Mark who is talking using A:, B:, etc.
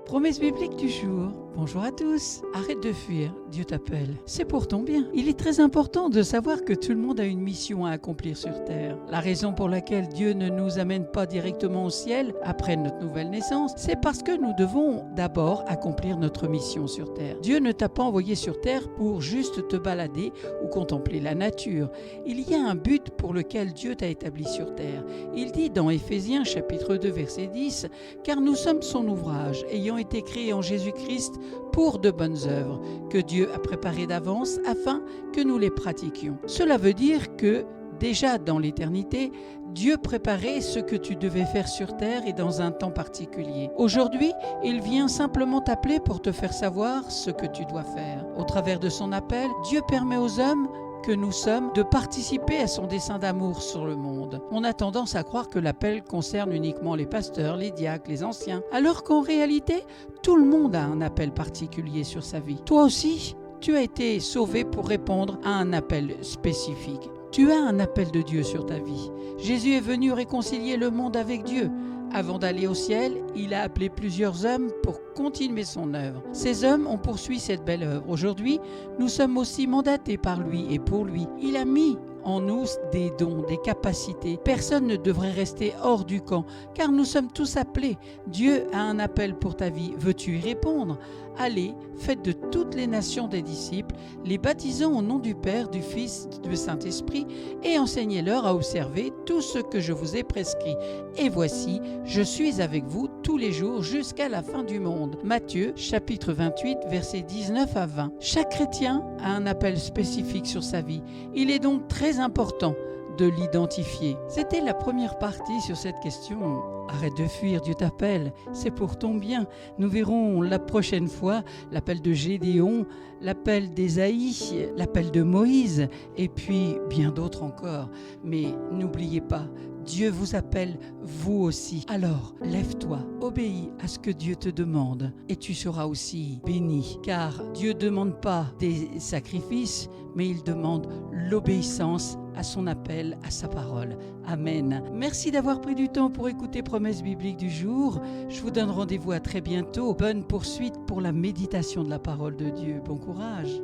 A: Promesse biblique du jour. Bonjour à tous. Arrête de fuir, Dieu t'appelle. C'est pour ton bien. Il est très important de savoir que tout le monde a une mission à accomplir sur terre. La raison pour laquelle Dieu ne nous amène pas directement au ciel après notre nouvelle naissance, c'est parce que nous devons d'abord accomplir notre mission sur terre. Dieu ne t'a pas envoyé sur terre pour juste te balader ou contempler la nature. Il y a un but pour lequel Dieu t'a établi sur terre. Il dit dans Éphésiens chapitre 2 verset 10 « Car nous sommes son ouvrage, ayant été créés en Jésus-Christ pour de bonnes œuvres, que Dieu a préparées d'avance afin que nous les pratiquions. » Cela veut dire que, déjà dans l'éternité, Dieu préparait ce que tu devais faire sur terre et dans un temps particulier. Aujourd'hui, il vient simplement t'appeler pour te faire savoir ce que tu dois faire. Au travers de son appel, Dieu permet aux hommes que nous sommes de participer à son dessein d'amour sur le monde. On a tendance à croire que l'appel concerne uniquement les pasteurs, les diacres, les anciens, alors qu'en réalité, tout le monde a un appel particulier sur sa vie. Toi aussi, tu as été sauvé pour répondre à un appel spécifique. Tu as un appel de Dieu sur ta vie. Jésus est venu réconcilier le monde avec Dieu. Avant d'aller au ciel, il a appelé plusieurs hommes pour continuer son œuvre. Ces hommes ont poursuivi cette belle œuvre. Aujourd'hui, nous sommes aussi mandatés par lui et pour lui. Il a mis en nous des dons, des capacités. Personne ne devrait rester hors du camp, car nous sommes tous appelés. Dieu a un appel pour ta vie. Veux-tu y répondre? Allez, faites de toutes les nations des disciples, les baptisant au nom du Père, du Fils, du Saint-Esprit, et enseignez-leur à observer tout ce que je vous ai prescrit. Et voici, je suis avec vous tous les jours jusqu'à la fin du monde. Matthieu, chapitre 28, versets 19 à 20. Chaque chrétien a un appel spécifique sur sa vie. Il est donc très important de l'identifier. C'était la première partie sur cette question. Arrête de fuir, Dieu t'appelle, c'est pour ton bien. Nous verrons la prochaine fois l'appel de Gédéon, l'appel d'Ésaïe, l'appel de Moïse et puis bien d'autres encore. Mais n'oubliez pas, Dieu vous appelle vous aussi. Alors, lève-toi, obéis à ce que Dieu te demande et tu seras aussi béni. Car Dieu ne demande pas des sacrifices, mais il demande l'obéissance à son appel, à sa parole. Amen. Merci d'avoir pris du temps pour écouter Promesse biblique du jour. Je vous donne rendez-vous à très bientôt. Bonne poursuite pour la méditation de la parole de Dieu. Bon courage.